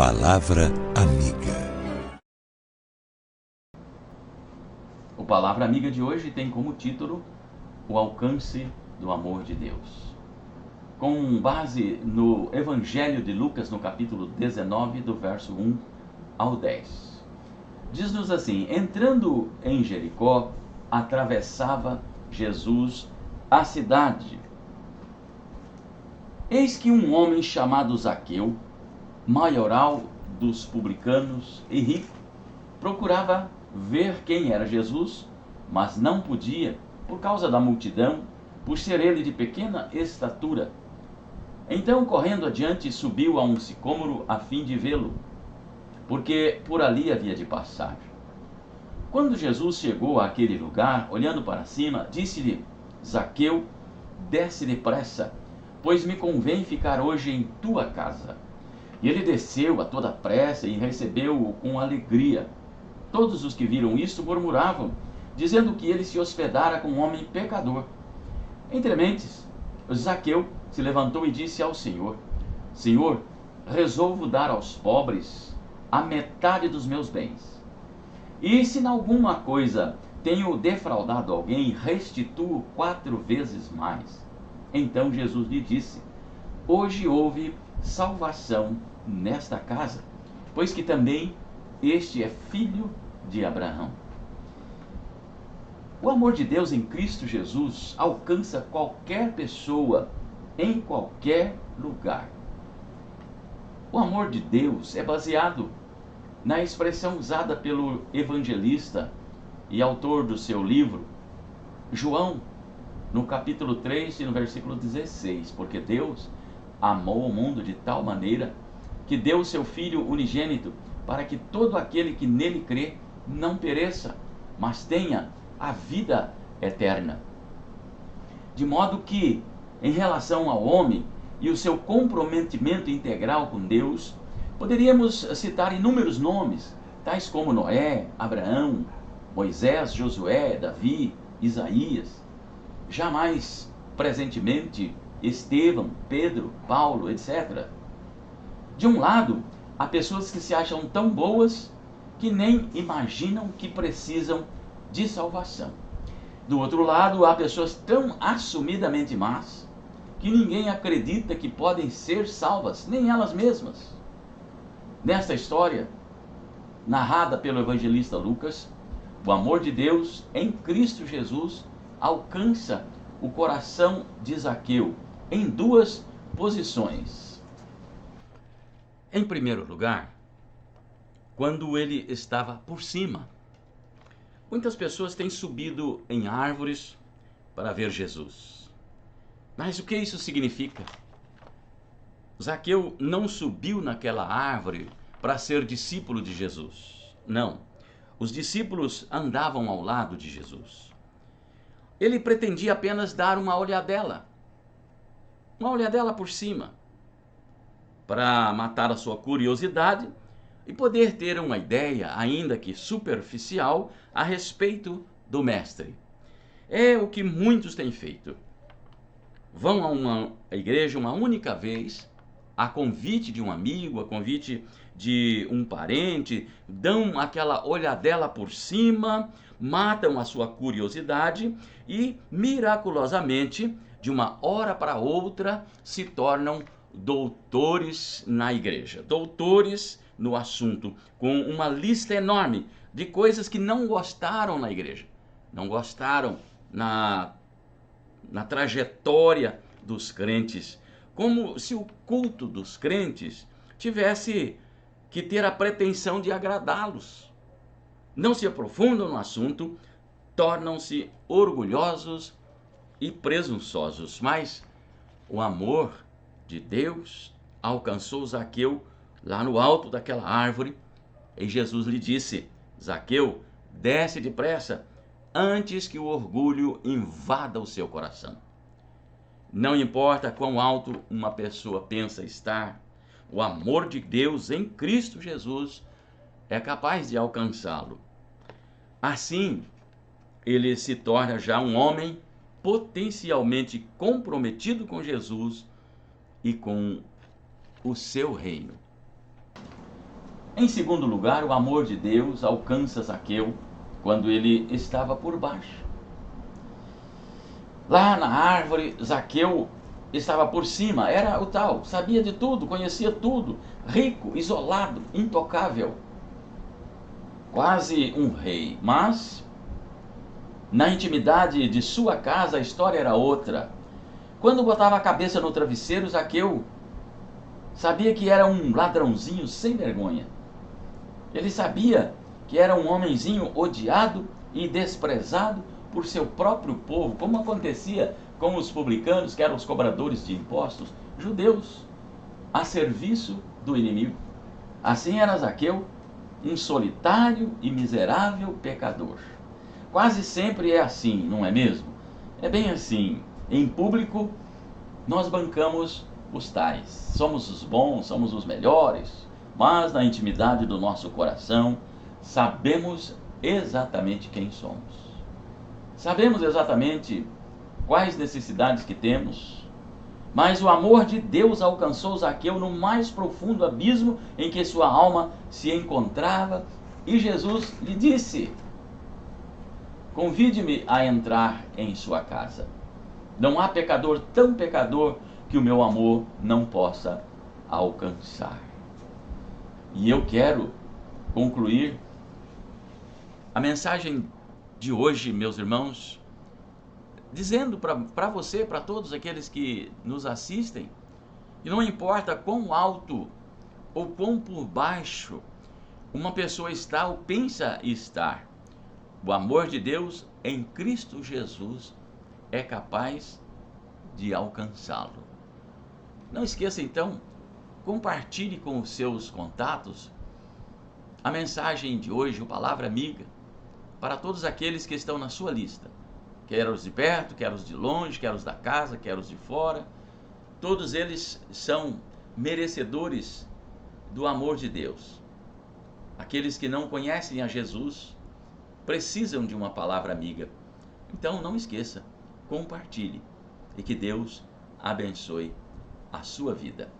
Palavra Amiga. O Palavra Amiga de hoje tem como título O Alcance do Amor de Deus. Com base no Evangelho de Lucas, no capítulo 19, do verso 1 ao 10. Diz-nos assim: entrando em Jericó, atravessava Jesus a cidade. Eis que um homem chamado Zaqueu, maioral dos publicanos e rico, procurava ver quem era Jesus, mas não podia, por causa da multidão, por ser ele de pequena estatura. Então, correndo adiante, subiu a um sicômoro a fim de vê-lo, porque por ali havia de passar. Quando Jesus chegou àquele lugar, olhando para cima, disse-lhe: Zaqueu, desce depressa, pois me convém ficar hoje em tua casa. E ele desceu a toda pressa e recebeu-o com alegria. Todos os que viram isto murmuravam, dizendo que ele se hospedara com um homem pecador. Entre mentes, Zaqueu se levantou e disse ao Senhor: Senhor, resolvo dar aos pobres a metade dos meus bens. E se em alguma coisa tenho defraudado alguém, restituo 4 vezes mais. Então Jesus lhe disse: hoje houve salvação nesta casa, pois que também este é filho de Abraão. O amor de Deus em Cristo Jesus alcança qualquer pessoa, em qualquer lugar. O amor de Deus é baseado na expressão usada pelo evangelista e autor do seu livro, João, no capítulo 3 e no versículo 16, porque Deus amou o mundo de tal maneira que deu o seu Filho unigênito, para que todo aquele que nele crê não pereça, mas tenha a vida eterna. De modo que, em relação ao homem e o seu comprometimento integral com Deus, poderíamos citar inúmeros nomes, tais como Noé, Abraão, Moisés, Josué, Davi, Isaías, jamais presentemente Estevão, Pedro, Paulo, etc. De um lado, há pessoas que se acham tão boas que nem imaginam que precisam de salvação. Do outro lado, há pessoas tão assumidamente más que ninguém acredita que podem ser salvas, nem elas mesmas. Nesta história, narrada pelo evangelista Lucas, o amor de Deus em Cristo Jesus alcança o coração de Zaqueu em 2 posições. Em primeiro lugar, quando ele estava por cima. Muitas pessoas têm subido em árvores para ver Jesus. Mas o que isso significa? Zaqueu não subiu naquela árvore para ser discípulo de Jesus. Não. Os discípulos andavam ao lado de Jesus. Ele pretendia apenas dar uma olhadela por cima, para matar a sua curiosidade e poder ter uma ideia, ainda que superficial, a respeito do Mestre. É o que muitos têm feito. Vão a uma igreja uma única vez, a convite de um amigo, a convite de um parente, dão aquela olhadela por cima, matam a sua curiosidade e, miraculosamente, de uma hora para outra, se tornam doutores na igreja, doutores no assunto, com uma lista enorme de coisas que não gostaram na igreja, não gostaram na trajetória dos crentes, como se o culto dos crentes tivesse que ter a pretensão de agradá-los. Não se aprofundam no assunto, tornam-se orgulhosos e presunçosos, mas o amor de Deus alcançou Zaqueu lá no alto daquela árvore, e Jesus lhe disse: Zaqueu, desce depressa, antes que o orgulho invada o seu coração. Não importa quão alto uma pessoa pensa estar, o amor de Deus em Cristo Jesus é capaz de alcançá-lo. Assim, ele se torna já um homem potencialmente comprometido com Jesus e com o seu reino. Em segundo lugar, o amor de Deus alcança Zaqueu quando ele estava por baixo. Lá na árvore, Zaqueu estava por cima, era o tal, sabia de tudo, conhecia tudo, rico, isolado, intocável, quase um rei. Mas, na intimidade de sua casa, a história era outra. Quando botava a cabeça no travesseiro, Zaqueu sabia que era um ladrãozinho sem vergonha. Ele sabia que era um homenzinho odiado e desprezado por seu próprio povo, como acontecia com os publicanos, que eram os cobradores de impostos, judeus, a serviço do inimigo. Assim era Zaqueu, um solitário e miserável pecador. Quase sempre é assim, não é mesmo? É bem assim. Em público, nós bancamos os tais. Somos os bons, somos os melhores, mas na intimidade do nosso coração, sabemos exatamente quem somos. Sabemos exatamente quais necessidades que temos, mas o amor de Deus alcançou Zaqueu no mais profundo abismo em que sua alma se encontrava, e Jesus lhe disse: convide-me a entrar em sua casa. Não há pecador tão pecador que o meu amor não possa alcançar. E eu quero concluir a mensagem de hoje, meus irmãos, dizendo para você, para todos aqueles que nos assistem, que não importa quão alto ou quão por baixo uma pessoa está ou pensa estar, o amor de Deus em Cristo Jesus é capaz de alcançá-lo. Não esqueça então, compartilhe com os seus contatos a mensagem de hoje, o Palavra Amiga, para todos aqueles que estão na sua lista, quer os de perto, quer os de longe, quer os da casa, quer os de fora. Todos eles são merecedores do amor de Deus. Aqueles que não conhecem a Jesus precisam de uma palavra amiga. Então não esqueça, compartilhe, e que Deus abençoe a sua vida.